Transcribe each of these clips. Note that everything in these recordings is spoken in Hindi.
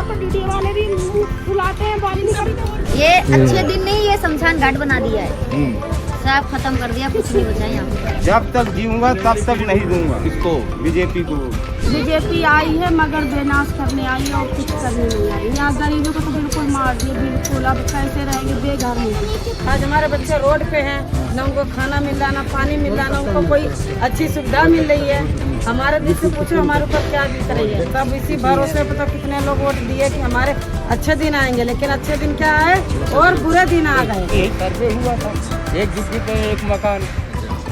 और तो डीडी वाले भी मुंह फुलाते हैं, बात नहीं करते। ये अच्छे दिन नहीं, ये शमशान घाट बना दिया है, सब खत्म कर दिया, कुछ नहीं बचा यहाँ पे। जब तक जीऊंगा तब तक नहीं दूंगा इसको, बीजेपी को। बीजेपी आई है मगर बेनाश करने आई है और कुछ करने नहीं आई। यहाँ गरीबों को तो बिल्कुल मार दिया, बिल्कुल। अब कैसे रहेंगे बेघर में। आज हमारे बच्चे रोड पे हैं, न उनको खाना मिल रहा, न पानी मिल रहा, न उनको कोई अच्छी सुविधा मिल रही है। हमारे दिल से पूछो हमारे ऊपर क्या बीत रही है। तब इसी भरोसे पे तो कितने लोग वोट दिए कि हमारे अच्छे दिन आएंगे, लेकिन अच्छे दिन क्या आए और बुरे दिन आ गए। यही सर्वे हुआ था, एक डिग्री पे एक मकान।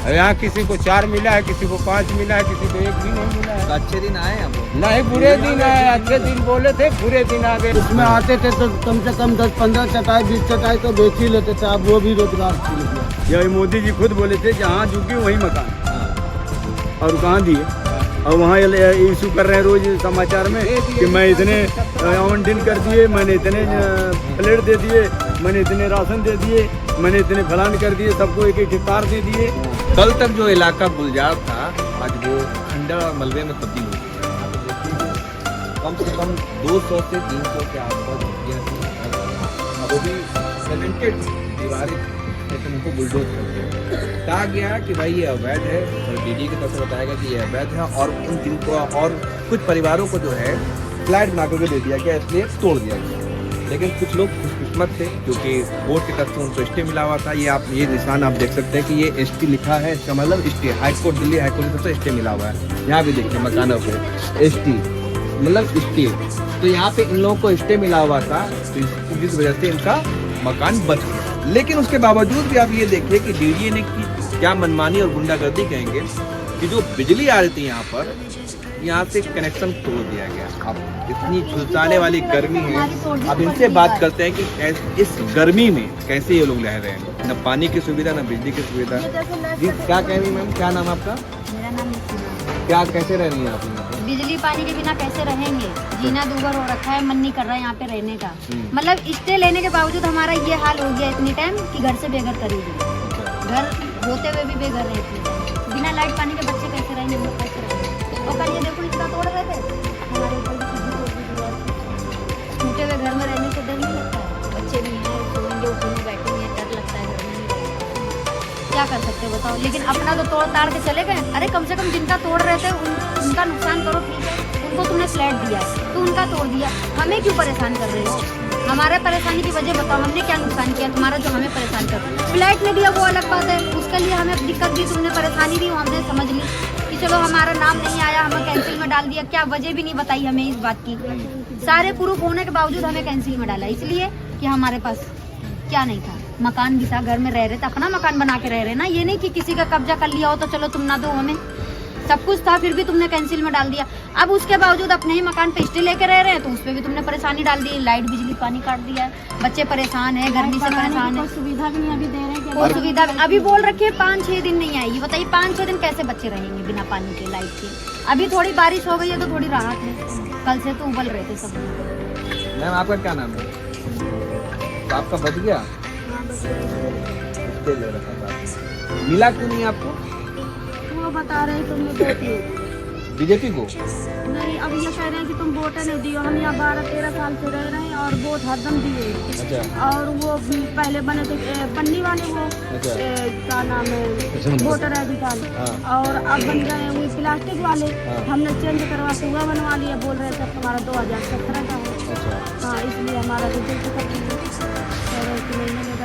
यहाँ किसी को 4 मिला है, किसी को 5 मिला है, किसी को 1 भी नहीं मिला है। तो अच्छे दिन आए अब नहीं, बुरे दिन आए। अच्छे दिन बोले थे, बुरे दिन आ गए। उसमें आते थे तो कम से कम 10-15 चटाई 20 चटाई तो बेच ही लेते थे। अब वो भी रोजगार छीन लिया। यही मोदी जी खुद बोले थे जहाँ झुकी वही मकान, और कहाँ दिए। और वहाँ इशू कर रहे हैं रोज समाचार में कि मैं इतने आवंटन कर दिए, मैंने इतने प्लेट दे दिए, मैंने इतने राशन दे दिए, मैंने इतने फलान कर दिए, सबको एक एक कार दे दिए। कल तक जो इलाका गुलजार था आज वो खंडर और मलबे में तब्दील हो गया। कम से कम 200 से 300 के आसपास वो भी सीमेंटेड दीवारें, लेकिन उनको बुलडोज कर दिया। कहा गया कि भाई ये अवैध है, और डीडी की तरफ से बताया गया कि ये अवैध है, और उन जिनको और कुछ परिवारों को जो है फ्लैट बना करके दे दिया गया, इसलिए तोड़ दिया गया। लेकिन कुछ लोग खुशकिस्मत थे क्योंकि कोर्ट की तरफ से उनको एसटी मिला हुआ था। ये निशान आप देख सकते हैं कि ये एसटी लिखा है, इसका मतलब एसटी हाईकोर्ट, दिल्ली हाईकोर्ट की तरफ से एसटी मिला हुआ है। यहाँ भी देखिए मकानों पे एसटी मतलब एसटी, तो यहाँ पे इन लोगों को एसटी मिला हुआ था, तो जिस वजह से इनका मकान बच गया। लेकिन उसके बावजूद भी आप ये देखिए कि डीडीए ने की क्या मनमानी और गुंडागर्दी कहेंगे कि जो बिजली आ रही थी यहाँ पर, यहाँ से कनेक्शन तोड़ दिया गया। अब इतनी झुलसाने वाली गर्मी है, अब इनसे बात करते हैं कि इस गर्मी में कैसे ये लोग रह रहे हैं, न पानी की सुविधा न बिजली की सुविधा। जी क्या कह रही है मैम, क्या नाम आपका? मेरा नाम नितिन। क्या कैसे रह रही है आप यहाँ पर? बिजली पानी के बिना कैसे रहेंगे, जीना दूभर हो रखा है, मन नहीं कर रहा है यहाँ पे रहने का। मतलब स्टे लेने के बावजूद हमारा ये हाल हो गया इतनी टाइम कि घर से बेघर कर ही दिया। घर होते हुए भी बेघर रहते, बिना लाइट पानी के बच्चे कैसे रहेंगे, हम लोग कैसे रहेंगे। और कल ये देखो इसका तोड़ रहे थे, हमारे ऊपर भी खुद तोड़ दी दीवार। टूटे हुए घर में रहने से डर नहीं लगता है, बच्चे भी हैं, सोएंगे उठेंगे बैठेंगे, डर लगता है घर में नहीं रहेंगे। क्या कर सकते हो बताओ। लेकिन अपना तो तोड़ ताड़ के चले गए। अरे कम से कम जिनका तोड़ रहे थे उनका नुकसान करो, ठीक है, उनको तुमने फ्लैट दिया तो उनका तोड़ दिया, हमें क्यों परेशान कर रहे हो। हमारे परेशानी की वजह बताओ, हमने क्या नुकसान किया तुम्हारा जो हमें परेशान कर रहा है। फ्लैट ने दिया वो अलग बात है, उसके लिए हमें दिक्कत दी, तुमने परेशानी दी, वो हमने समझ ली कि चलो हमारा नाम नहीं आया, हमें कैंसिल में डाल दिया। क्या वजह भी नहीं बताई हमें इस बात की, सारे प्रूफ होने के बावजूद हमें कैंसिल में डाला, इसलिए कि हमारे पास क्या नहीं था, मकान भी था, घर में रह रहे थे, अपना मकान बना के रह रहे ना, ये नहीं कि किसी का कब्जा कर लिया हो तो चलो तुम ना दो हमें, सब कुछ था फिर भी तुमने कैंसिल में डाल दिया। अब उसके बावजूद अपने ही मकान पे स्टे लेके रह रहे हैं तो उस पर भी तुमने परेशानी डाल दी, लाइट बिजली पानी काट दिया है, बच्चे परेशान है, गर्मी से परेशान है, सुविधा भी नहीं अभी दे रहे हैं। कोई सुविधा अभी बोल रखी है 5-6 दिन नहीं आएगी। बताइए 5-6 दिन कैसे बच्चे रहेंगे बिना पानी के, लाइट के। अभी थोड़ी बारिश हो गई है तो थोड़ी राहत है, कल से तो उबल रहे थे सब। मैम आपका क्या नाम है? तो आपका बच गया, ले रखा था, मिला क्यों नहीं आपको? वो बता रहे हैं तुमने वोट बीजेपी को नहीं, अब ये कह रहे हैं कि तुम वोट नहीं दियो। हम यहाँ 12-13 साल से रह रहे हैं और वोट हरदम दिए। अच्छा। और वो पहले बने थे पन्नी वाले, वो अच्छा। क्या नाम है, वोटर आई डी कार्ड, और अब बन गए वो प्लास्टिक वाले। हमने चेंज करवा के हुआ बनवा लिया, बोल रहे थे तुम्हारा 2017 का है। अच्छा। हाँ, इसलिए हमारा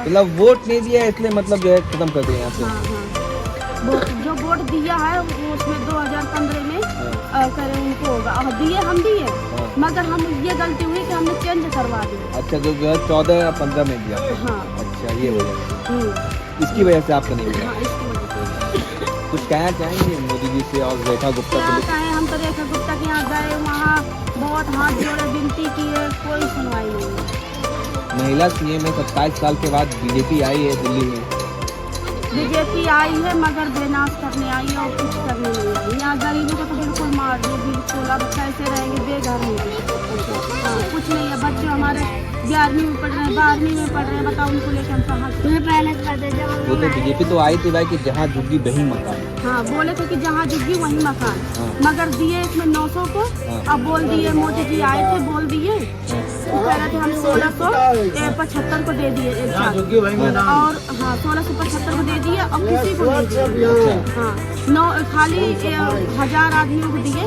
मतलब वोट नहीं दिया इसलिए मतलब जो है खत्म कर दिया यहाँ से। हाँ हाँ, जो वोट दिया है उसमें 2015 में करें उनको होगा, और दिए हम दिए, मगर हम ये गलती हुई कि हमने चेंज करवा दिया। अच्छा, जो 2014 या 15 में दिया। हाँ। अच्छा, ये वजह इसकी वजह से आपका नहीं मिला। हाँ, इसकी वजह से। कुछ कहना चाहेंगे मोदी जी से और रेखा गुप्ता क्या से? कहें, हम तो रेखा गुप्ता के यहाँ गए, वहाँ बहुत हाथ जोड़े विनती की है, कोई सुनवाई नहीं है। महिला सीएम में 27 साल के बाद बीजेपी आई है दिल्ली में। बीजेपी आई है मगर बेनाश करने आई है और कुछ करने नहीं आई। यहाँ गरीबों को तो बिल्कुल मार दिया, बिल्कुल। अब कैसे रहेंगे बेघर में। हाँ, कुछ नहीं है। बच्चे हमारे 11वीं में पढ़ रहे हैं, 12वीं में पढ़ रहे हैं, बताओ उनको लेकर हम कहाँ से? वो तो बीजेपी तो आई थी भाई कि जहाँ झुग्गी वही मकान। हाँ, बोले थे कि जहाँ झुग्गी वहीं मकान, हाँ। मगर दिए इसमें 900 को। हाँ। अब बोल दिए, मोदी जी आए थे, बोल दिए तो कह रहे थे हम 1675 को दे दिए एक साथ, और हाँ 1675 को दे दिए और किसी को नहीं दिए। हाँ, 9 खाली 1000 आदमियों को दिए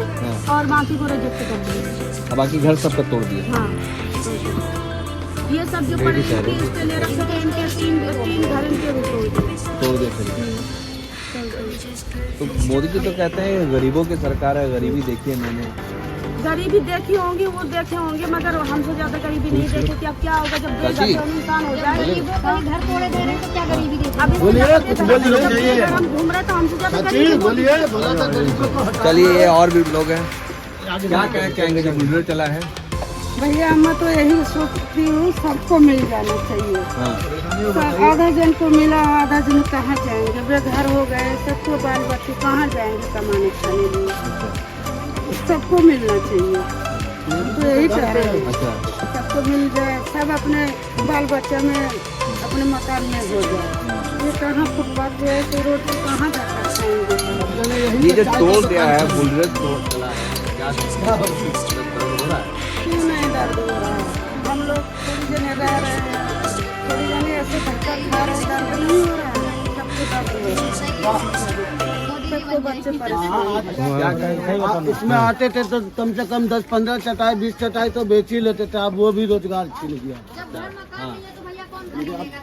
और बाकी को रिजेक्ट कर दिए। अब बाकी घर सबका तोड़ दिया। हाँ, ये सब जो पढ़े लिखे इसके ले रखे थे, इनके तीन घर इनके भी तोड़ दिया फिर। तो मोदी जी तो कहते हैं गरीबों की सरकार है, गरीबी देखी है मैंने। गरीबी देखी होंगी, वो देखे होंगे, मगर हमसे ज्यादा गरीबी नहीं देखी थी। अब क्या होगा जब बेघर इंसान हो जाए? गरीबों को ही घर तोड़े दे रहे हैं तो क्या गरीबी देखी? अब हम घूम रहे तो हमसे ज्यादा गरीबी होगी। चलिए ये और भी लोग हैं, क्या कहेंगे जो बुलडोजर चला है? भैया मैं तो यही सोचती हूँ सबको मिल जाना चाहिए। हाँ। आधा जन को मिला, आधा जन कहाँ जाएंगे? बेघर हो गए, सबको बाल बच्चे कहाँ जाएंगे कमाने खाने लिए? सबको मिलना चाहिए, तो यही चाहते हैं। अच्छा। सबको मिल जाए, सब अपने बाल बच्चे में अपने मकान में हो जाए। ये कहाँ फुटपाथ पे है तो रोड पे कहाँ जाकर खाएंगे? ये जो तोड़ दिया है बुलडोजर तोड़ चला है, क्या हो रहा है? क्यों नहीं दर्द हो रहा है? हम लोग थोड़ी जने रह रहे हैं, थोड़ी जने ऐसे धक्का खा रहे हैं, दर्द नहीं हो रहा है? सबको दर्द हो रहा है, सबको बच्चे परेशान। इसमें आते थे तो कम से कम 10-15 चटाई 20 चटाई तो बेच ही लेते थे। अब वो भी रोजगार छिन गया।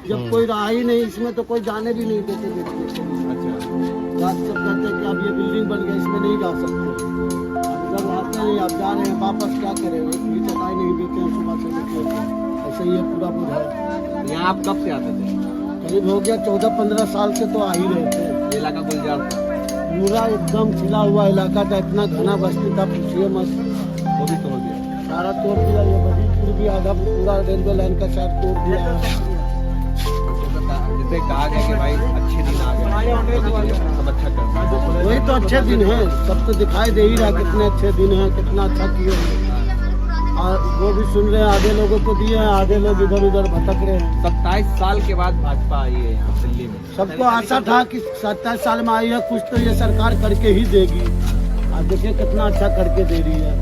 जब कोई रहा ही नहीं इसमें तो कोई जाने भी नहीं देते बेचने। सब कहते हैं कि अब ये बिल्डिंग बन गया, इसमें नहीं जा सकते। अब जब आते हैं, अब जा रहे हैं वापस, क्या करें? ये चटाई नहीं बेचे हैं सुबह से निकले, ऐसे ही पूरा पूरा। यहाँ आप कब से आते थे? करीब हो गया 14-15 साल से तो आ ही रहे थे। ये इलाका गुलजार था, पूरा एकदम खिला हुआ इलाका था, इतना घना बस्ती था, पूछिए मत। वो भी तोड़ दिया। सारा तोड़ दिया, ये बजीपुर भी आधा पूरा रेलवे लाइन का साइड तोड़ दिया। जैसे कहा गया कि भाई अच्छे दिन आ गए, सब अच्छा कर। वही तो अच्छे दिन हैं, सब तो दिखाई दे ही रहा कितने अच्छे दिन हैं, कितना अच्छा किए हैं। और वो भी सुन रहे हैं, आधे लोगों को दिए हैं, आधे लोग इधर उधर भटक रहे हैं। 27 साल के बाद भाजपा आई है यहाँ दिल्ली में। सबको आशा था कि 27 साल में आई है, कुछ तो ये सरकार करके ही देगी। अब देखिए कितना अच्छा करके दे रही है।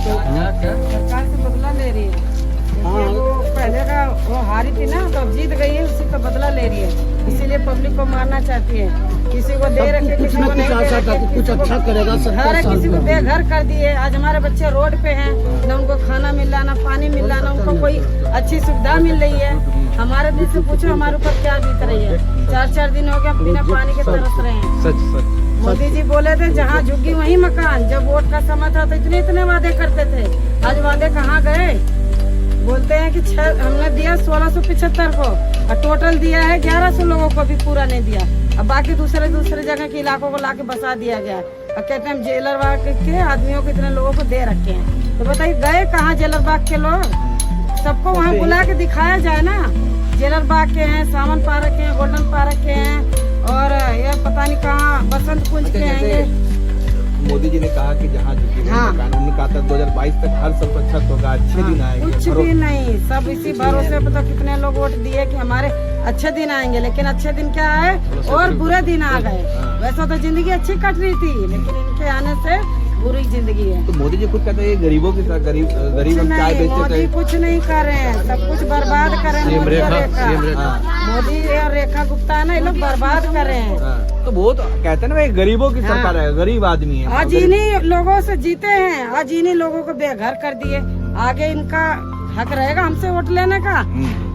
सरकार से बदला ले रही है। हाँ। वो पहले का वो हारी थी ना, तो अब जीत गई है, उसी का बदला ले रही है। इसीलिए पब्लिक को मारना चाहती है। किसी को दे रखे, कुछ किसी न को कुछ नहीं दे आशा था कि रखे, कुछ अच्छा करेगा। हर किसी को बेघर कर दिए। आज हमारे बच्चे रोड पे हैं, न उनको खाना मिल रहा, न पानी मिल रहा, न उनको कोई अच्छी सुविधा मिल रही है। हमारे दिल से पूछो हमारे ऊपर क्या बीत रही है। 4-4 दिन हो गया बिना पानी के तरस रहे हैं। सच। मोदी जी बोले थे जहाँ झुग्गी वहीं मकान। जब वोट का समय था तो इतने वादे करते थे, आज वादे कहाँ गए? बोलते हैं कि हमने दिया 1675 को और टोटल दिया है 1100 लोगों को, भी पूरा नहीं दिया। अब बाकी दूसरे जगह के इलाकों को लाके बसा दिया गया है। और कहते हैं जेलर बाग के आदमियों को इतने लोगों को दे रखे हैं। तो बताइए गए कहाँ जेलर बाग के लोग? सबको वहाँ बुला के दिखाया जाए ना। जेलर बाग के हैं, सावन पार्क के हैं, गोल्डन पार्क के हैं, और ये पता नहीं कहाँ बसंत कुंज के हैं। ये मोदी जी ने कहा कि जहाँ झुग्गी हाँ। उन्होंने कहा था 2022 तक हर सब अच्छा होगा, अच्छे दिन आएंगे। कुछ भी नहीं, सब इसी भरोसे पे तो कितने लोग वोट दिए कि हमारे अच्छे दिन आएंगे, लेकिन अच्छे दिन क्या आए और बुरे दिन आ गए। वैसा तो जिंदगी अच्छी कट रही थी, लेकिन इनके आने से बुरी जिंदगी है। तो मोदी जी खुद कहते हैं गरीबों के साथ गरीब हम चाय बेचते मोदी थे। कुछ नहीं कर रहे हैं, सब कुछ बर्बाद कर रहे हैं। मोदी और रेखा गुप्ता है ना, ये लोग बर्बाद कर रहे हैं। तो वो तो कहते हैं ना भाई गरीबों की सरकार है, गरीब आदमी है। आज इन्हीं लोगों से जीते हैं, आज इन्हीं लोगों को बेघर कर दिए। आगे इनका हक रहेगा हमसे वोट लेने का।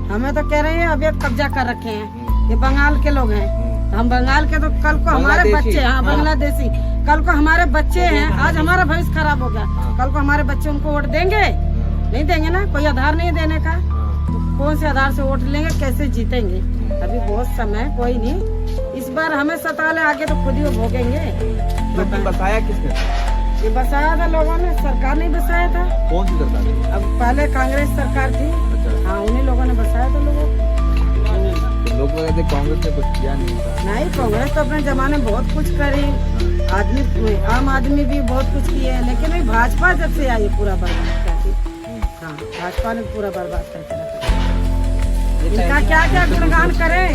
हमें तो कह रहे हैं अवैध कब्जा कर रखे हैं, ये बंगाल के लोग हैं। हम बंगाल के, तो कल को हमारे बच्चे, हाँ बांग्लादेशी, कल को हमारे बच्चे हैं। आज हमारा भविष्य खराब हो गया, कल को हमारे बच्चे उनको वोट देंगे? नहीं देंगे ना। कोई आधार नहीं देने का, तो कौन से आधार से वोट लेंगे, कैसे जीतेंगे? अभी बहुत समय, कोई नहीं। इस बार हमें सता ले, आगे तो खुद ही वो भोगेंगे। बताया किसने? ये बसाया था लोगों ने, सरकार नहीं बसाया था। कौन सी सरकार? अब पहले कांग्रेस सरकार थी। हाँ, उन्हीं लोगों ने बसाया था लोगों को। लोग कहते हैं कांग्रेस ने कुछ किया नहीं था। नहीं, कांग्रेस तो अपने जमाने में बहुत कुछ करी, आदमी आम आदमी भी बहुत कुछ किए हैं, लेकिन वही भाजपा जब से आई पूरा बर्बाद कर दी। हाँ, भाजपा ने पूरा बर्बाद करके रखा। इनका क्या क्या गुणगान करें,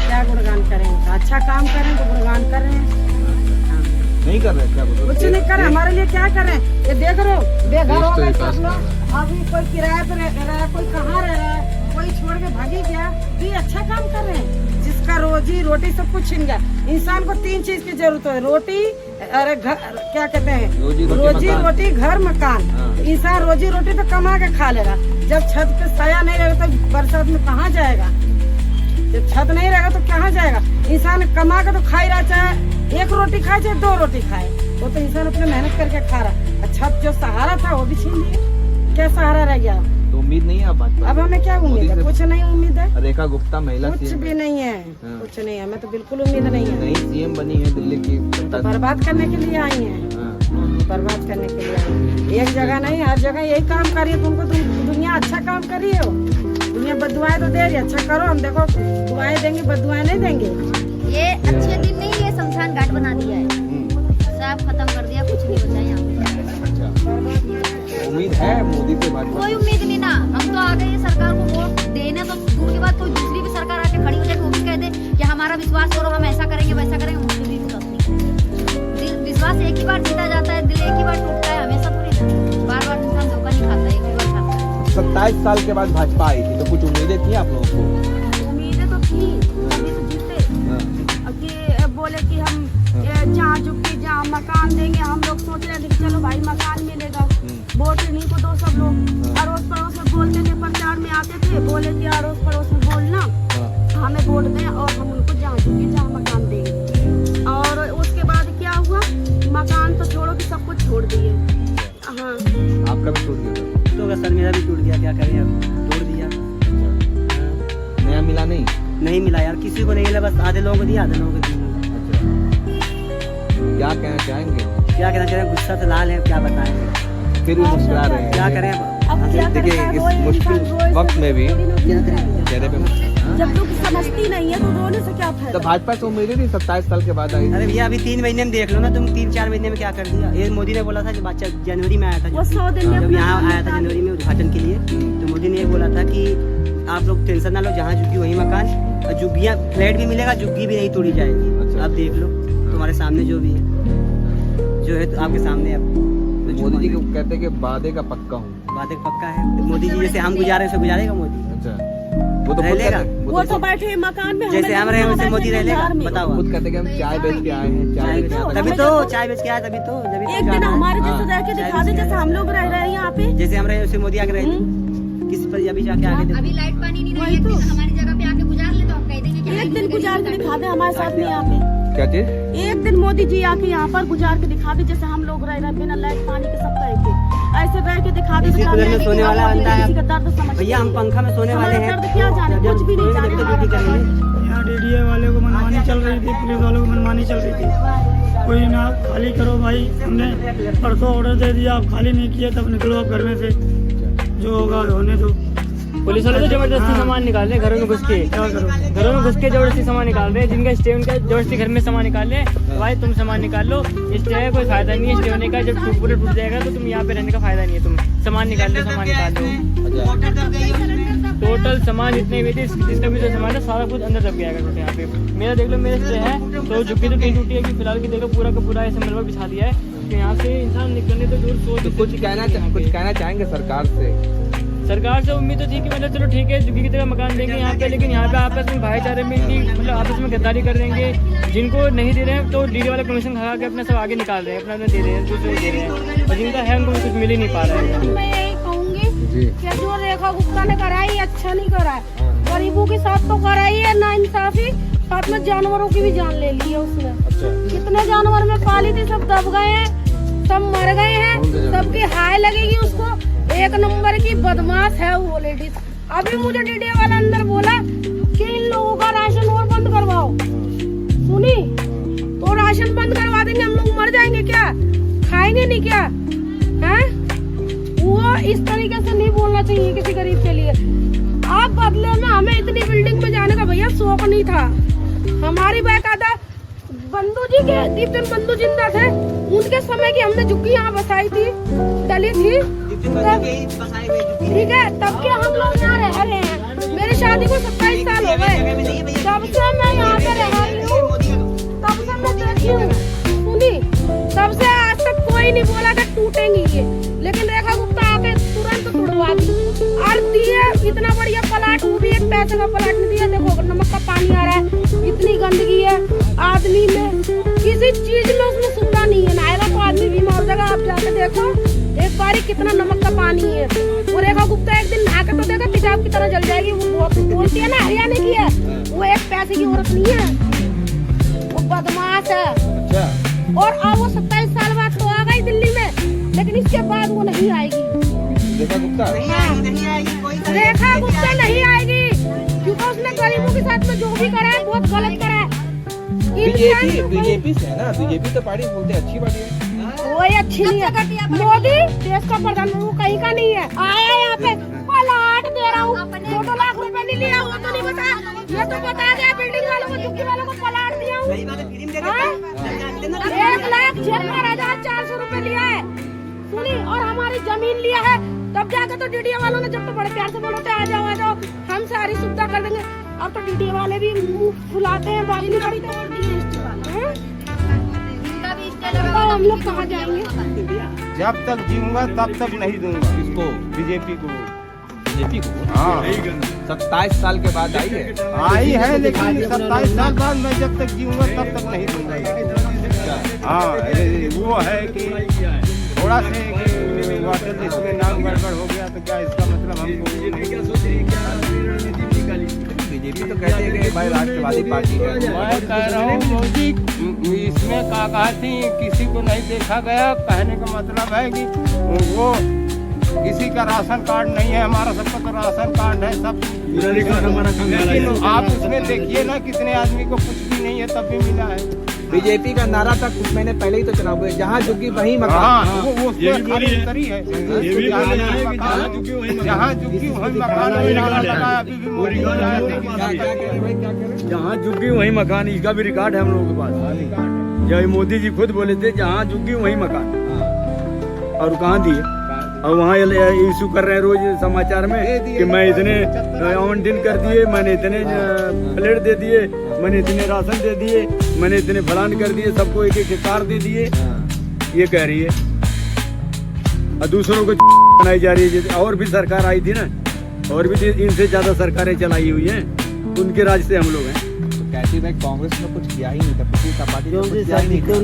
क्या गुणगान करें, अच्छा काम करें तो गुणगान करें। नहीं कर रहे क्या बोलो? कुछ नहीं करे, हमारे लिए क्या करें? ये देख रहे हो, बेघर हो गए सब लोग, अभी कोई किराए पे रह रहा है, कोई कहाँ रह रहा है, कोई छोड़ के भागी गया। ये अच्छा काम कर रहे हैं, जिसका रोजी रोटी सब कुछ छिन गया। इंसान को 3 चीज की जरूरत है, रोटी, अरे घर, क्या कहते हैं, रोजी रोटी घर मकान। इंसान रोजी रोटी तो कमा के खा लेगा, जब छत पे साया नहीं रहेगा तो बरसात में कहाँ जाएगा? जब छत नहीं रहेगा तो कहाँ जाएगा? इंसान कमा के तो खा ही रहा, चाहे 1 रोटी खाए चाहे 2 रोटी खाए, वो तो इंसान अपने मेहनत करके खा रहा। छत जो सहारा था वो भी छीन लिया, क्या सहारा रह गया? तो उम्मीद नहीं है अब भाजपा? अब हमें क्या उम्मीद है? कुछ नहीं उम्मीद है। रेखा गुप्ता महिला कुछ सीएम भी नहीं है, कुछ नहीं है, हमें तो बिल्कुल उम्मीद नहीं है। नई सीएम बनी है दिल्ली की, तो बर्बाद करने के लिए आई है, बर्बाद करने के लिए आई। एक जगह नहीं, हर जगह यही काम कर रही है। तुमको दुनिया अच्छा काम कर रही हो, दुनिया बदुआएं तो दे रही है, अच्छा करो, हम देखो दुआएं देंगे, बदुआएं नहीं देंगे। ये अच्छे दिन नहीं, ये शमशान घाट बना दिया है, सब खत्म कर दिया, कुछ नहीं बचा यहाँ पे। उम्मीद है मोदी से भाजपा? कोई उम्मीद नहीं ना, हम तो आ गए ये सरकार को वोट देने, तो दूर के बाद कोई दूसरी भी सरकार आके खड़ी हो जाए, वो भी कह दे कि हमारा विश्वास करो, हम ऐसा करेंगे वैसा करेंगे, मुझसे भी विश्वास नहीं। विश्वास एक ही बार जीता जाता है, दिल एक ही बार टूटता है, हमेशा थोड़ी बार बार इंसान धोखा नहीं खाता, एक ही बार खाता है। 27 साल के बाद भाजपा आई थी, तो कुछ उम्मीदें थी आप लोगों को? उम्मीदें तो थी, तभी तो जीते। कि बोले कि हम जहाँ झुकी जहाँ मकान देंगे, हम लोग सोच रहे थे कि चलो भाई मकान मिलेगा, वोट इन्हीं को दो सब लोग। अड़ोस पड़ोस में बोलते थे, प्रचार में आते थे, बोले कि अड़ोस पड़ोस में बोलना, हमें वोट दें और हम उनको जहाँ झुकी जहाँ मकान देंगे। और उसके बाद क्या हुआ, मकान तो छोड़ो कि सब कुछ छोड़ दिए। हाँ, आपका भी टूट गया? तो सर मेरा भी टूट गया, क्या करें अब, तोड़ दिया। नया मिला नहीं? नहीं मिला यार, किसी को नहीं मिला, बस आधे लोगों को दिया, आधे लोगों को दिया। क्या कहना चाहेंगे? क्या कहना चाहेंगे, गुस्सा तो लाल है, क्या बताएंगे, फिर भी मुस्कुरा रहे हैं। क्या करें अब। देखिए इस मुश्किल वक्त में भी चेहरे पे जब लोग समझती नहीं है तो रोने से क्या फायदा? तो भाजपा से उम्मीदें थी 27 साल के बाद आई। अरे भैया अभी 3 महीने में देख लो ना, तुम 3-4 महीने में क्या कर दिया। ये मोदी ने बोला था जब बच्चा जनवरी में आया था, वो 100 दिन में जब यहाँ आया था जनवरी में उद्घाटन के लिए, तो मोदी ने ये बोला था कि आप लोग टेंशन ना लो, जहाँ झुकी वही मकान, और झुग्गियाँ फ्लैट भी मिलेगा, झुग्गी भी नहीं तोड़ी जाएगी। अब देख लो तुम्हारे सामने जो भी है, जो है तो आपके सामने। अब मोदी जी को कहते हैं कि वादे का पक्का हूँ। वादे का पक्का है, मोदी जी जैसे हम गुजारे वैसे गुजारेगा मोदी। अच्छा, वो तो रह खुद लेगा। कहते- वो तो बैठे मकान में, जैसे हम रहे वैसे मोदी रह लेगा, बताओ। खुद कहते हैं कि हम चाय बेच के आए हैं, चाय बेच के आए हैं। तभी तो चाय बेच के आया, तभी तो एक दिन हमारे जैसे रह के दिखा दे, जैसे हम लोग रह रहे हैं यहाँ पे। जैसे हम रहे वैसे मोदी आके रहे, किसी पर अभी जाके आगे देखो। अभी लाइट पानी नहीं रही, एक दिन हमारी जगह पे आके गुजार ले, तो आप कह देंगे कि एक दिन गुजार के दिखा दे हमारे साथ में यहाँ पे। क्या चीज? एक दिन मोदी जी आके यहाँ पर गुजार के दिखा दे, जैसे हम लोग रह रहे हैं बिना लाइट पानी के, सब रह के ऐसे रह के दिखा दे। इसी कूलर में सोने वाला बंदा है। किसी का दर्द समझ भैया हम पंखा में सोने वाले हैं, दर्द क्या जाने, कुछ भी नहीं जाने हमारा दर्द। यहाँ डीडीए वाले को मनमानी चल रही थी, पुलिस वालों को मनमानी चल रही थी। कोई ना खाली करो भाई, हमने परसों ऑर्डर दे दिया, आप खाली नहीं किए तब निकलो आप घर में से, जो होगा होने दो। पुलिस वाले तो जबरदस्ती सामान निकाल रहे घरों में घुस के, क्या करो, घरों में घुस के जबरदस्ती सामान निकाल रहे, जिनका स्टे उनका जबरदस्ती घर में सामान निकाल रहे। भाई तुम सामान निकाल लो, स्टे है कोई फायदा नहीं है स्टे होने का, जब पूरा टूट जाएगा तो तुम यहाँ पे रहने का फायदा नहीं है। तुम सामान निकाल लो, सामान निकाल लो, टोटल सामान जितने भी थे, जितना भी जो सामान है सारा कुछ अंदर दब जाएगा टोटल। यहाँ पे मेरा देख लो, मेरे स्टे है तो झुकी तो नहीं टूटी है कि फिलहाल की देखो पूरा का पूरा ऐसे मलबा बिछा दिया है कि यहाँ से इंसान निकलने तो दूर सोच। तो कुछ कहना चाहेंगे सरकार से? सरकार से उम्मीद तो थी कि मतलब चलो ठीक है झुग्गी की तरह मकान देंगे यहाँ पे, लेकिन यहाँ पे आपस में भाईचारे में इनकी मतलब आपस में गद्दारी कर देंगे। जिनको नहीं दे रहे हैं तो डीडी वाला कमीशन खा के अपना सब आगे निकाल रहे हैं, अपना दे रहे हैं, दूसरे को दे रहे हैं, और जिनका है उनको कुछ मिल ही नहीं पा रहा है। मैं यही कहूँगी कि जो रेखा गुप्ता ने कराई अच्छा नहीं करा, गरीबों के साथ तो कराई है ना इंसाफी, साथ में जानवरों की भी जान ले ली है उसने। कितने जानवर में पाली थी, सब दब गए हैं, सब मर गए हैं, सबकी हाय लगेगी उसको। एक नंबर की बदमाश है वो लेडीज। अभी मुझे डीडी वाला अंदर बोला कि इन लोगों का राशन और बंद करवाओ, सुनी तो राशन बंद करवा देंगे, हम लोग मर जाएंगे क्या, खाएंगे नहीं क्या है? वो इस तरीके से नहीं बोलना चाहिए किसी गरीब के लिए। आप बदले में हमें इतनी बिल्डिंग में जाने का भैया शौक नहीं था। हमारी बाकायदा बंधु जी के दीपचंद बंधु जिंदा थे, उनके समय की हमने झुग्गी यहाँ बसाई थी, डली थी, ठीक है। तब के हम लोग यहाँ रह रहे हैं। मेरी शादी को 27 साल हो गए, तब से मैं यहाँ पे रह रही हूँ, तब से मैं देखी हूँ, सुनी, तब से आज तक कोई नहीं बोला कि टूटेंगी ये, लेकिन रेखा गुप्ता आके तुरंत तोड़वा दी और दिए इतना बढ़िया प्लाट, वो भी एक पैसे का प्लाट नहीं दिया। देखो नमक का पानी आ रहा है, इतनी गंदगी है, आदमी में किसी चीज में उसमें सुविधा नहीं है, नहाएगा तो आदमी बीमार हो जाएगा। आप जाके देखो एक बारी कितना नमक का पानी है। वो रेखा गुप्ता एक दिन नहा के तो देखा तेजाब की तरह जल जाएगी। वो बहुत बोलती है ना हरियाणा की है, वो एक पैसे की औरत नहीं है, वो बदमाश है। और अब वो 27 साल बाद तो आ गई दिल्ली में, लेकिन इसके बाद वो नहीं आएगी। रेखा गुप्ता रेखा गुप्ता नहीं आएगी, क्योंकि उसने गरीबों के साथ में जो भी करा है बहुत गलत करा है। बीजेपी से है ना, बीजेपी तो पार्टी बोलते हैं अच्छी पार्टी है। वही अच्छी नहीं है। मोदी देश का प्रधान, वो कहीं का नहीं है। आया यहाँ पे प्लाट दे रहा हूँ, 2 लाख रुपए नहीं लिया, वो तो नहीं बताया। ये तो बता दिया बिल्डिंग वालों को, झुग्गी वालों को प्लाट दिया हूँ। 1,46,400 रुपए लिया है, सुनी, और हमारी जमीन लिया है। तब जाकर तो डीडीए वालों ने, जब तो बड़े प्यार से बोलते आ जाओ हम सारी सुविधा कर देंगे। अब तो डीडीए वाले भी मुंह फुलाते हैं, बारी नहीं पड़ी तो हम लोग कहाँ जाएंगे? जब तक जीऊंगा तब तक नहीं दूंगा इसको बीजेपी को। बीजेपी को हाँ 27 साल के बाद आई है। आई है, लेकिन 27 साल बाद मैं जब तक जीऊंगा तब तक नहीं दूंगा। हाँ वो है कि थोड़ा से वाटर इसमें नाम गड़बड़ हो गया तो क्या इसका मतलब हमको बीजेपी तो कहते हैं कि भाई राष्ट्रवादी पार्टी है। मैं कह रहा हूँ मोदी इसमें कहा थी किसी को नहीं देखा गया। कहने का मतलब है कि वो किसी का राशन कार्ड नहीं है, हमारा सबका तो राशन कार्ड है सब। लेकिन आप उसमें देखिए ना कितने आदमी को कुछ भी नहीं है तब भी मिला है। बीजेपी का नारा था कुछ महीने पहले ही तो चुनाव हुए, जहाँ झुकी वहीं मकान। वो खाली उतरी है, जहाँ झुकी वहीं मकान। अभी भी मोदी जहाँ झुकी वहीं मकान, इसका भी रिकॉर्ड है हम लोगों के पास। जब मोदी जी खुद बोले थे जहाँ झुकी वहीं मकान, और कहाँ दिए। और वहाँ इशू कर रहे हैं रोज समाचार में कि मैं इतने आवंटन कर दिए, मैंने इतने प्लेट दे दिए, मैंने इतने राशन दे दिए, मैंने इतने फलान कर दिए, सबको एक एक कार दे दिए। ये कह रही है और दूसरों को बनाई जा रही है। और भी सरकार आई थी ना, और भी इनसे ज्यादा सरकारें चलाई हुई हैं, उनके राज से हम लोग हैं। कहती है कांग्रेस ने कुछ किया ही नहीं था, पिछली पार्टी ने कुछ किया ही नहीं था। क्यों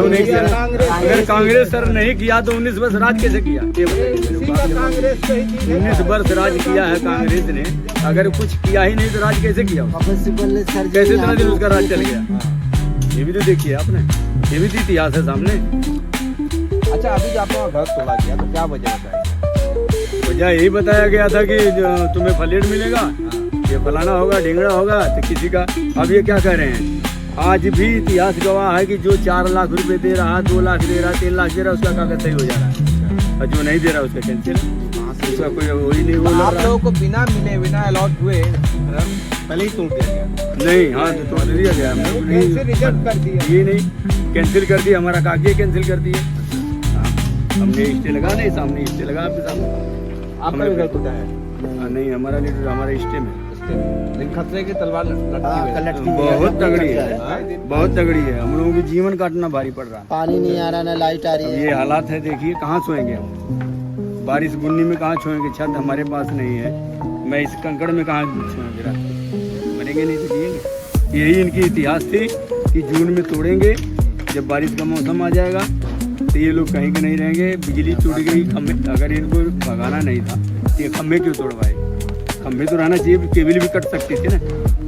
नहीं किया? अगर कांग्रेस सर नहीं किया तो 19 वर्ष राज कैसे किया? 19 वर्ष राज किया है कांग्रेस ने, अगर कुछ किया ही नहीं तो राज कैसे किया? कैसे इतना दिन उसका राज चल गया? ये भी तो देखिए आपने, ये भी तो इतिहास है सामने। अच्छा अभी जो आपका घर तोड़ा गया तो क्या वजह बताई? वजह यही बताया गया था कि तुम्हें फ्लैट मिलेगा, ये फलाना होगा, ढिंगड़ा होगा। तो किसी का अब ये क्या कह रहे हैं, आज भी इतिहास गवाह है कि जो 4 लाख रुपए दे रहा, 2 लाख दे रहा, 3 लाख दे रहा, उसका कागज सही हो जा रहा है, और जो नहीं दे रहा उसका कैंसिल। उसका कोई वही नहीं बोल रहा। आप लोगों को बिना मिले बिना अलॉट हुए पहले ही तोड़ दिया गया? नहीं, हाँ तो तोड़ दिया गया, रिजेक्ट कर दिया। ये नहीं कैंसिल कर दिया, हमारा कागज कैंसिल कर दिए। हमने स्टे लगा, नहीं सामने स्टे लगा आपके सामने। आपका भी घर टूटा है? नहीं, हमारा नहीं टूटा, हमारा स्टे में। लेकिन खतरे की तलवार लटकी बहुत तगड़ी है, बहुत तगड़ी है। हम लोगों को जीवन काटना भारी पड़ रहा है। पानी नहीं आ रहा, ना लाइट आ रही है। ये हालात है, देखिए कहाँ सोएंगे हम, बारिश बुन्नी में कहाँ सोएंगे? छत हमारे पास नहीं है, मैं इस कंकड़ में कहाँ सोएंगे? मरेंगे नहीं तो जिएंगे। यही इनकी इतिहास थी कि जून में तोड़ेंगे, जब बारिश का मौसम आ जाएगा तो ये लोग कहीं के नहीं रहेंगे। बिजली टूट गई, खम्भे, अगर इनको भगाना नहीं था तो ये खम्भे क्यों तोड़वाए? खम्भे तो रहना चाहिए, केबल भी कट सकती थी ना।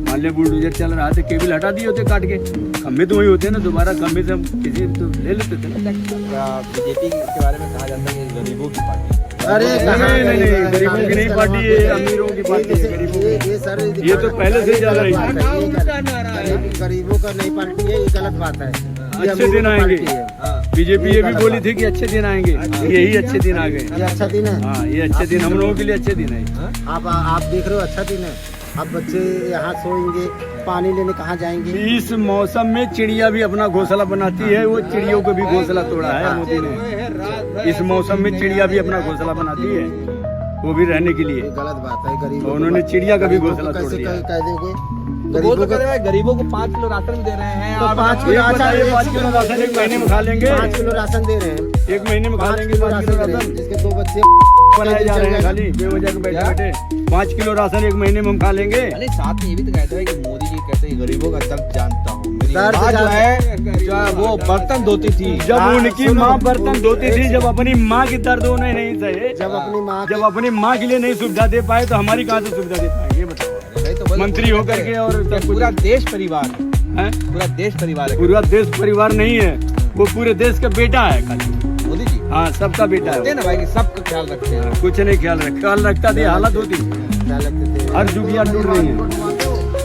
मान लिया बुलडोजर चल रहा था, केबल हटा दिए होते काट के, खम्भे तो वही होते हैं ना, दोबारा खम्भे से हम किसी तो ले लेते थे ना। बीजेपी के बारे में कहा जाता है कि गरीबों की पार्टी। अरे नहीं, गरीबों की नहीं पार्टी है, अमीरों की पार्टी है। गरीबों की ये तो पहले से चल रही है। गरीबों का नहीं पार्टी है, ये गलत बात है। अच्छे दिन आएंगे, बीजेपी ये भी बोली थी कि अच्छे दिन आएंगे, यही अच्छे दिन आ गए। ये अच्छा दिन है। हाँ, ये अच्छे दिन हम लोगों के लिए अच्छे दिन है। आप देख रहे हो अच्छा दिन है। अब बच्चे यहाँ सोएंगे, पानी लेने कहाँ जाएंगे? इस मौसम में चिड़िया भी अपना घोंसला बनाती है, वो चिड़ियों को भी घोंसला तोड़ा है मोदी ने। इस मौसम में चिड़िया भी अपना घोंसला बनाती है, वो भी रहने के लिए। ये गलत बात है। गरीबों उन्होंने चिड़िया का भी गरीबों घोंसला को तोड़ कैसे दिया। कह दोगे? वो तो कह रहे हैं गरीबों को 5 किलो राशन दे रहे हैं। तो आप 5 किलो एक राशन, बताइए, 5 किलो राशन एक महीने में खा लेंगे? 5 किलो राशन दे रहे हैं, 1 महीने में खा 5 लेंगे किलो 5 किलो राशन दे रहे हैं, राशन जिसके 2 बच्चे बनाए जा रहे हैं खाली बेवजह के बैठे बैठे। 5 किलो राशन 1 महीने में हम खा लेंगे। अरे साथ में ये भी तो कहते हैं कि मोदी जी कहते हैं गरीबों का दर्द जानता हूँ। मेरी दर्द माँ जो जानता- है जो वो बर्तन धोती थी, जब हाँ, उनकी सुनो, माँ बर्तन धोती थी, एक- जब अपनी माँ की दर्द उन्हें नहीं सहे, जब अपनी माँ जब अपनी माँ के लिए नहीं सुविधा दे पाए तो हमारी कहाँ से सुविधा दे पाएंगे? ये बताओ। नहीं तो बोले- मंत्री होकर के और सब कुछ पूरा देश परिवार है। पूरा देश परिवार है पूरा देश परिवार नहीं है, वो पूरे देश का बेटा है खाली। मोदी जी। हाँ, सबका बेटा कहते हैं है। ना भाई कि सबका ख्याल रखते हैं। कुछ नहीं ख्याल रखता थी, हालत होती। क्या लगते थे? हर जुगिया टूट रही है,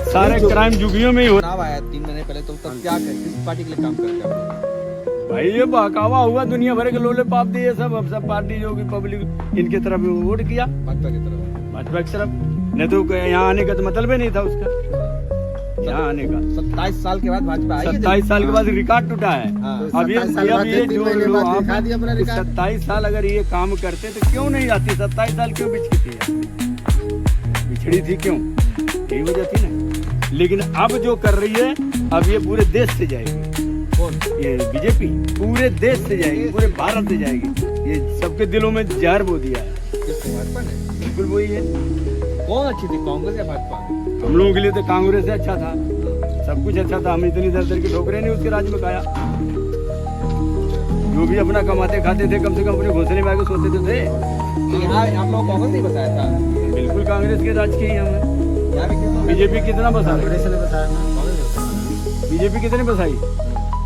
सारे क्राइम जुगियों में ही हो। चुनाव आया 3 महीने पहले, तो तब क्या किस पार्टी के लिए काम करते हैं? भाई ये बहकावा हुआ, दुनिया भर के लोले पाप दिए सब। अब सब पार्टी जो की पब्लिक इनके तरफ वोट किया, भाजपा की तरफ। भाजपा की तरफ। नहीं तो यहाँ आने का तो मतलब ही नहीं था उसका, यहाँ आने का। 27 साल के बाद भाजपा आई है। 27 साल के बाद रिकॉर्ड टूटा है। हाँ। अब ये 27 साल बाद 3 महीने बाद दिखा दिया अपना रिकॉर्ड। 27 साल अगर ये काम करते तो क्यों नहीं आती? 27 साल क्यों बिछड़ी थी? बिछड़ी थी क्यों? यही वजह थी ना। लेकिन अब जो कर रही है, अब ये पूरे देश से जाएगी। कौन? ये बीजेपी पूरे देश से जाएगी, पूरे भारत से जाएगी। ये सबके दिलों में जहर बो दिया है। किसने? भाजपा ने? बिल्कुल वही है। कौन अच्छी थी, कांग्रेस या भाजपा? हम लोगों के लिए तो कांग्रेस अच्छा था, सब कुछ अच्छा था। हम इतनी दर की ठोकरें नहीं उसके राज में खाया। जो भी अपना कमाते खाते थे, कम से कम अपने घोंसले में आके सोते तो थे। तो यहाँ आप लोगों को कांग्रेस नहीं बताया था? बिल्कुल कांग्रेस के राज की हमने। यहाँ भी कितना? बीजेपी कितना बसा? कांग्रेस ने बताया ना। बीजेपी कितने बसाई?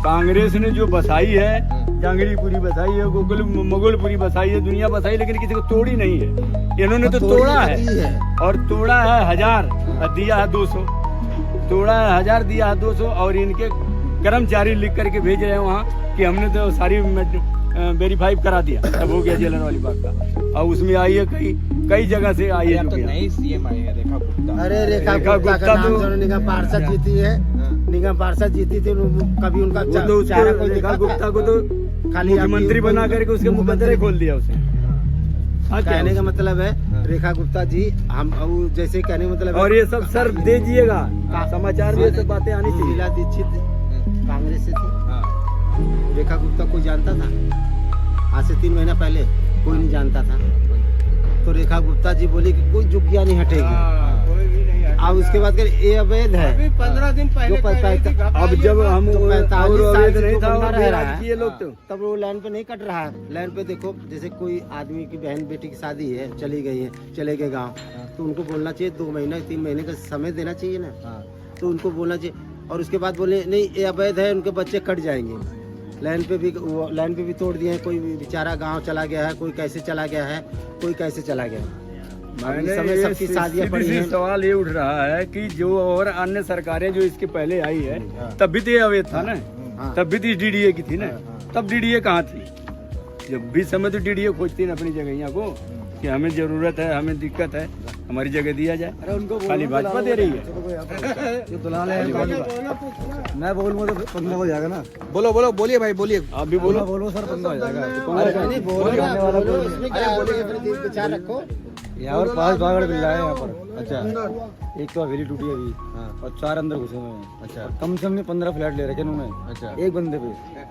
कांग्रेस ने जो बसाई है, जांगड़ीपुरी बसाई है, मुगलपुरी बसाई है, दुनिया बसाई, लेकिन किसी को तोड़ी नहीं है। इन्होंने तो तोड़ा है, और तोड़ा है 1000 और दिया है 200। तोड़ा है 1000, दिया है 200। और इनके कर्मचारी लिख करके भेज रहे हैं वहाँ कि हमने तो सारी वेरीफाई करा दिया, तब हो गया जेलर वाली बात का। और उसमें आई है कई जगह से आई है। अब तो नई सीएम आई है रेखा गुप्ता। अरे रेखा रेखा गुप्ता का गुप्ता नाम तो- जो निगम पार्षद जीती है, निगम पार्षद जीती थी, कभी उनका वो तो चेहरा कोई उसको देखा रेखा गुप्ता को तो खाली मुख्यमंत्री बना करके उसके मुकदमे खोल दिया उसे। हाँ, क्या कहने का मतलब है रेखा गुप्ता जी, हम जैसे कहने का मतलब है। और ये सब सर दे दीजिएगा, समाचार में ये सब बातें आनी चाहिए। शीला दीक्षित कांग्रेस से थी, हाँ। रेखा गुप्ता कोई जानता था? आज से 3 महीना पहले कोई नहीं जानता था। तो रेखा गुप्ता जी बोली कि कोई जुगिया नहीं हटेगी। अब उसके बाद ये अवैध है। 15 दिन जो अब जब हम तो 45 और साल अवैध से नहीं जो था बंदा और रह रहा विराट है, किए लोग तो तब वो लाइन पे नहीं कट रहा है। लाइन पे देखो, जैसे कोई आदमी की बहन बेटी की शादी है, चली गई है, चले गए गाँव, तो उनको बोलना चाहिए 2 महीना 3 महीने का समय देना चाहिए ना। तो उनको बोलना चाहिए। और उसके बाद बोले नहीं ये अवैध है, उनके बच्चे कट जाएंगे। लाइन पे भी तोड़ दिए हैं। कोई बेचारा गांव चला गया है, कोई कैसे चला गया है, कोई कैसे चला गया है। अब इस समय सबकी शादियां पड़ी हैं। सवाल ये उठ रहा है कि जो और अन्य सरकारें जो इसके पहले आई है, तब भी तो ये अवैध था ना। हाँ। तब भी तो डीडीए की थी ना। तब डीडीए कहाँ थी? जब भी समय तो डीडीए खोजती है अपनी जगह यहाँ को कि हमें जरूरत है, हमें दिक्कत है, हमारी जगह दिया जाए। खाली भाजपा दे रही है। मैं बोलूँ तो 15 हो जाएगा ना। बोलो बोलो, बोलिए भाई, बोलिए। आप भी बोलो। बोलो सर, 15 हो जाएगा। नहीं बोलो, उसमें क्या है, अपने दिल पे विचार रखो। यहाँ पर 5 बागड़ मिल रहा है यहाँ पर। अच्छा, एक तो हवेली टूटी अभी, और 4 अंदर घुसे हुए हैं। अच्छा कम से कम 15 फ्लैट ले रखे उन्होंने, अच्छा एक बंदे पे।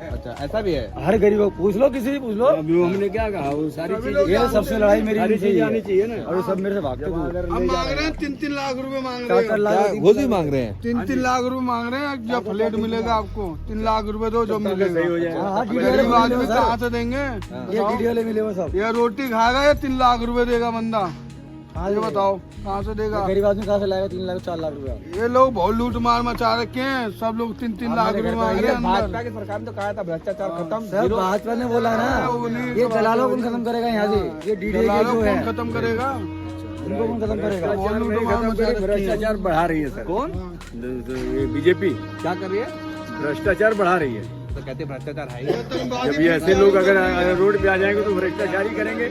अच्छा, ऐसा भी है? हर गरीब को पूछ लो, किसी भी पूछ लो। अभी हमने क्या कहा, वो सारी चीजें ये सबसे लड़ाई मेरी सारी इनसे ही चीजें है। आनी चाहिए ना। और ये सब मेरे से भागते थे। हम मांग रहे हैं 3-3 लाख रुपए मांग रहे हैं। 4-4 लाख वो भी मांग रहे हैं? 3-3 लाख रुपए मांग रहे हैं। जब फ्लैट मिलेगा आपको 3 लाख रुपए दो, जो सही हो मिलेगा। जाएगा। हाँ, गरीब आदमी कहाँ से देंगे? ये वीडियो वाले मिले हुए सब। ये रोटी खाएगा या 3 लाख रुपए देगा बंदा? कहाँ ये से बताओ कहाँ से देगा? गरीब आदमी कहाँ से लाएगा 3 लाख 4 लाख रुपया? ये लोग बहुत लूट मार मचा रखे हैं। सब लोग 3-3 लाख रुपए मांग रहे हैं भाजपा अंदर। की सरकार ने तो कहा था भ्रष्टाचार खत्म, सर जीरो। भाजपा ने बोला वो ना, नहीं, ये तो दलालों कौन खत्म करेगा यहाँ से? ये डीडीए के जो है कौन खत्म करेगा? इनको कौन खत्म करेगा? बहुत लूट मार मचा रखी है। भ्रष्टाचार बढ़ा रही है सर। कौन बीजेपी क्या कर रही है? भ्रष्टाचार बढ़ा रही है। तो कहते हैं भ्रष्टाचार है ही। जब ये ऐसे लोग अगर रोड पे आ जाएंगे तो भ्रष्टाचार ही करेंगे,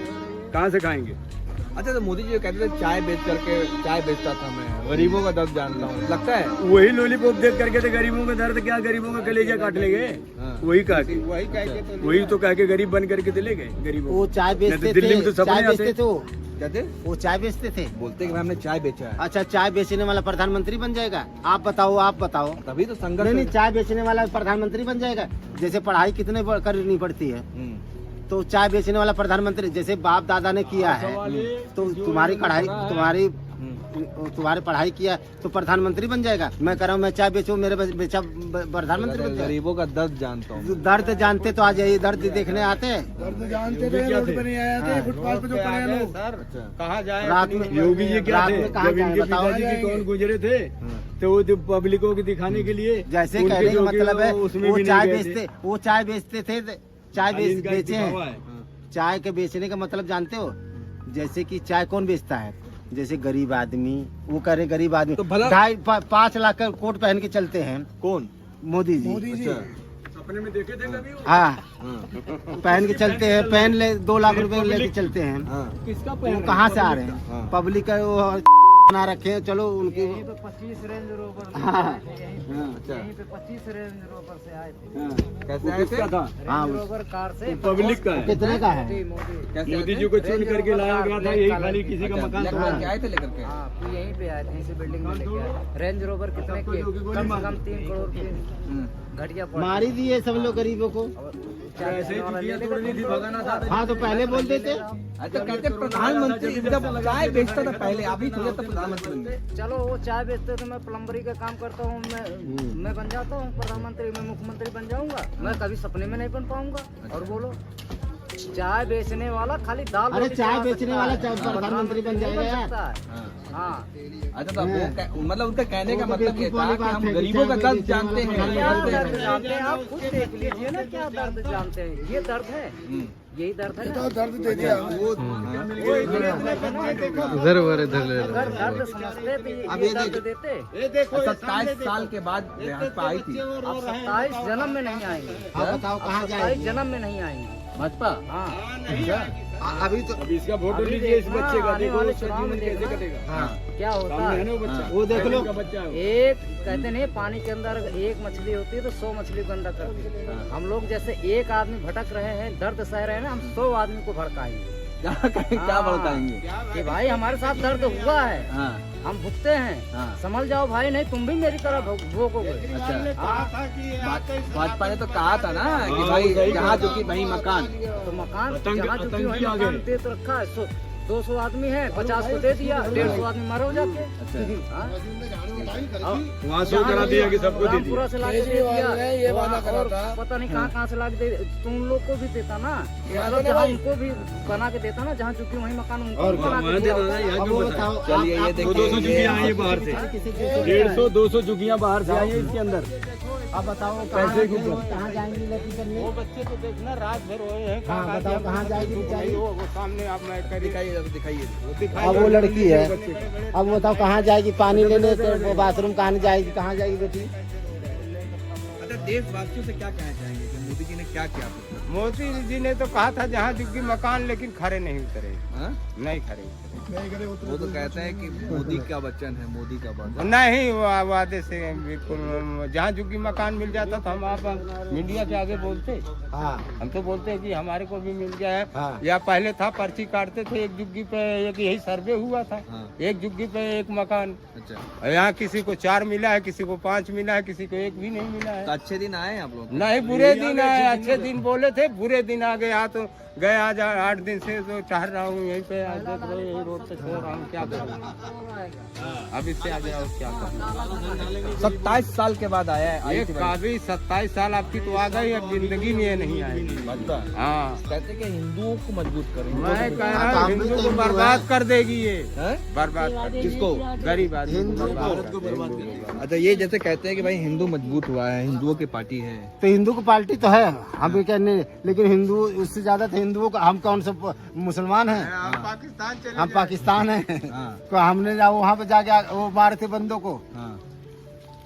कहाँ से खाएंगे? अच्छा, तो मोदी जी जो कहते थे चाय बेचता था मैं, गरीबों का दर्द जानता हूँ, लगता है वही लॉलीपॉप देख करके तो गरीबों का दर्द क्या, गरीबों का कलेजा काट लेंगे। वही कह के वही तो कह के गरीब बन करके चले गए गरीबों वो चाय नहीं बेचते तो दिल्ली में थे, तो चाय सपने बेचते आते। थे कहते वो चाय बेचते थे। बोलते कि भाई हमने चाय बेचा है, अच्छा, चाय बेचने वाला प्रधानमंत्री बन जाएगा? आप बताओ। तभी तो संघर्ष नहीं, चाय बेचने वाला प्रधानमंत्री बन जाएगा। जैसे पढ़ाई कितने करनी पड़ती है, तो चाय बेचने वाला प्रधानमंत्री जैसे बाप दादा ने किया है, तो तुम्हारी पढ़ाई किया तो प्रधानमंत्री बन जाएगा। मैं कह रहा हूँ मैं चाय बेचूं, मेरे बेचा प्रधानमंत्री बन जाएगा। गरीबों का दर्द जानता हूँ। दर्द जानते तो आज यही दर्द देखने आते हैं। दर्द जानते थे, रोड पर नहीं आए थे, फुटपाथ पे जो पड़े हैं लोग। कहाँ जाए रात में योगी जी क्या रात थे, में कहाँ जब जाए इनके बताओ? पिताजी की कौन गुजरे थे तो वो पब्लिकों को दिखाने के लिए जैसे उनके कहने का जो मतलब है उसमें वो भी चाय नहीं गए थे। बेचते, वो चाय बेचते थे, चाय आज इनका बेचे दिखावा हैं। है। चाय के बेचने का मतलब जानते हो? जैसे कि चाय कौन बेचता है? जैसे गरीब आदमी, वो करे गरीब आदमी तो भला- 5 लाख का कोट पहन के चलते हैं। कौन? मोदी जी। अच्छा, सपने में देखे थे कभी वो? हाँ, पहन के चलते हैं, पहन ले 2 लाख रुपए लेके चलते हैं। किसका वो कहाँ से आ रहे हैं? पब्लिक का वो बना रखे हैं, चलो उनकी 25 रेंज रोवर हाँ, अच्छा, पे 25 रेंज रोवर से आए थे। हाँ। कैसे वो आए थे? किसका था? हाँ, रोवर कार से वो पब्लिक का है। कितने का है? कैसे आए मोदी थे? जी को चुन करके लाया गया था, यही खाली किसी का अच्छा, मकान लेकर था। के आए थे लेकर के। हाँ, तो यहीं पे आए थे, इसी बिल्डिंग में लेके आए। रेंज रोवर कितने के? कम से कम 3 करोड़ के घटिया पड़ मारी दिए सब लोग गरीबों को। ऐसे ही चुटिया तोड़नी थी, भगाना था। हाँ, तो पहले बोल देते। अच्छा, कहते प्रधानमंत्री जब चाय बेचता था पहले, अभी थोड़ा तो प्रधानमंत्री बन गए। चलो वो चाय बेचते तो मैं प्लम्बरी का काम करता हूँ, मैं बन जाता हूँ प्रधानमंत्री, मैं मुख्यमंत्री बन जाऊंगा। मैं कभी सपने में नहीं बन पाऊंगा। और बोलो, चाय बेचने वाला खाली दाल अरे रोटी चाय खा बेचने सकता वाला है, चाय प्रधानमंत्री बन नहीं जाएगा यार। सकता है। हाँ, अच्छा, तो मतलब उनका कहने का वो तो मतलब ये बेवकूफ था वाली कि बात हम है कि गरीबों का चाय दर्द बेचने जानते वाला हैं। क्या प्रधानमंत्री दर्द जानते हैं आप? खुद देख लीजिए ना, क्या दर्द जानते हैं। ये दर्द है, यही दर्द है ना। दर्द दे दिया वो अगर दर्द समझते तो अब ये ये दर्द देखो। देते। 27 साल के बाद यहाँ पे आई थी। अब 27 जन्म में नहीं आएंगे। हाँ, बताओ कहाँ 27 जाएगी? जन्म में नहीं आएंगे। भाजपा। हाँ, अभी तो अब इसका फोटो अभी लीजिए इस देखना, बच्चे का, आने देखो वाले उसका चुनाव में जीवन कैसे देखना। कटेगा। हाँ, क्या होता सामने है है? ना वो बच्चा, वो देख लो। का बच्चा है वो। एक कहते नहीं, पानी के अंदर एक मछली होती है तो 100 मछली को अंदर करती है। हम लोग जैसे एक आदमी भटक रहे हैं, दर्द सह रहे हैं ना, हम 100 आदमी को भड़काएंगे क्या बताएंगे? कि भाई हमारे साथ दर्द हुआ है, हाँ, हम भुगते हैं, हाँ। समझ जाओ भाई, नहीं तुम भी मेरी तरह भोगोगे। अच्छा, भाजपा ने तो कहा था ना कि भाई जहाँ झुकी वही मकान। तो मकान आतंक- जहाँ चुकी वही आतंकी आ मकान गए। दे तो रखा है। 200 आदमी है, 50 को दे दिया, 150 आदमी मर हो जाते। हाँ? वहाँ शो करा दिया कि सबको दे दिया। रामपुरा से लाके दे दिया, और पता नहीं कहाँ से लाके दे। तुम लोग को भी देता ना, मतलब जहाँ उनको भी बना के देता ना, जहाँ चुकी वही मकान उनको और भी बना वहाँ के देना दिया ना, यहाँ अब क्यों वो बताया? बताओ चलिए, ये देखिए। 200 झुग्गियाँ आई हैं बाहर से, 150-200 झुग्गियाँ बाहर से आई हैं इसके अंदर। अब बताओ पैसे की कहाँ जाएंगी लड़की करने? वो बच्चे तो देखना रात भर रोए हैं। हाँ, बताओ कहाँ जाएगी बेचारी? वो सामने आप मैं दिखाइए। अब वो लड़की है, अब बताओ कहाँ जाएगी? पानी लेने के बाथरूम कहाँ जाएगी? कहाँ जाएगी बेटी? अच्छा, देशवासियों से क्या कहना चाहेंगे कि मोदी जी ने क्या किया? मोदी जी ने तो कहा था जहाँ झुग्गी मकान, लेकिन खड़े नहीं उतरे, हाँ? नहीं खड़े उतरे। वो तो कहते हैं कि मोदी का वचन है, मोदी का वचन। नहीं, वादे से बिल्कुल जहाँ झुग्गी मकान मिल जाता था हम आप मीडिया के आगे बोलते। हाँ, हम तो बोलते हैं कि हमारे को भी मिल गया है। हाँ। या पहले था पर्ची काटते थे, एक झुग्गी पे एक, यही सर्वे हुआ था, हाँ। एक झुग्गी पे एक मकान। अच्छा, यहाँ किसी को 4 मिला है, किसी को 5 मिला है, किसी को 1 भी नहीं मिला है। तो अच्छे दिन आए हैं आप लोग? नहीं, बुरे दिन आए। अच्छे दिन बोले थे, बुरे दिन आ गए। यहाँ तो गए आज 8 दिन से तो टहल रहा हूँ यहीं पे, आज देख रहे हो रोड पे सो रहा हूँ, क्या करूँ अब इससे आगे और क्या करूँ। 27 साल के बाद आया है। आई एक थी भाई। काफी 27 साल आपकी तो आ गई, अब जिंदगी में ये नहीं आएगी। भाजपा हाँ, कहते हैं कि हिंदुओं को मजबूत करेंगे। मैं कह रहा हूँ हिंदू को बर्बाद कर देगी ये, हैं? बर्बाद कर देगी। किसको? गरीब आदमी को बर्बाद कर देगी। अच्छा, ये जैसे कहते हैं कि भाई हिंदू मजबूत हुआ है, हिंदुओं की पार्टी है। तो हिंदू की पार्टी तो है, हम भी कहने, लेकिन हिंदू उससे ज्यादा तो हिंदुओं का, हम कौन सा मुसलमान हैं? हम पाकिस्तान हैं। हाँ। तो हमने वहाँ पे जाके वो मारे थे बंदों को। हाँ।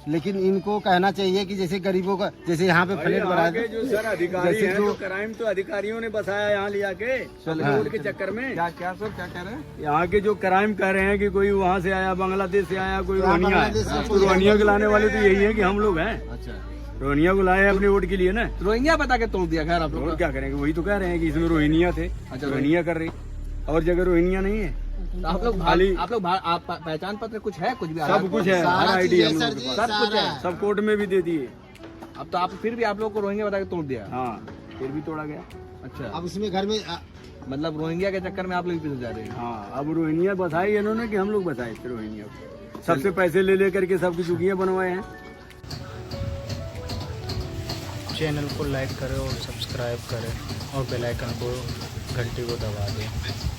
लेकिन इनको कहना चाहिए कि जैसे गरीबों का, जैसे यहाँ पे फ्लैट बना के जो सर अधिकारी हैं, जो क्राइम तो अधिकारियों ने बसाया यहाँ लिया के रोड के चक्कर में। क्या क्या सर क्या कह रहे हैं? यहाँ के जो क्राइम कह रहे हैं कि कोई वहाँ से आया, बांग्लादेश से आया, कोई रोहिंग्या है, तो रोहिंग्या को लाने वाले तो यही है कि हम लोग हैं। अच्छा, रोहिंग्या को लाए अपने वोट के लिए ना। रोहिंग्या बता के तोड़ दिया घर आप लोग और क्या करेंगे, वही तो कह रहे हैं कि इसमें रोहिंग्या थे। अच्छा, रोहिंग्या कर रही, और जगह रोहिंग्या नहीं है। आप लोग खाली आप पहचान पत्र कुछ है, कुछ भी सब कुछ है, हर आईडी हम लोग के पास, सब कुछ है। सब कोर्ट में भी दे दिए। अब तो आप फिर भी आप लोग को रोहिंग्या बता के तोड़ दिया। हाँ, फिर भी तोड़ा गया। अच्छा, अब इसमें घर में मतलब रोहिंग्या के चक्कर में आप लोग पीछे जा रहे हैं। हाँ, अब रोहिंग्या बसाई इन्होंने कि हम लोग बसाए थे रोहिंग्या को। सबसे पैसे ले लेकर के सबकी चुकियां बनवाए हैं। चैनल को लाइक करें और सब्सक्राइब करें और बेल आइकन को घंटी को दबा दें।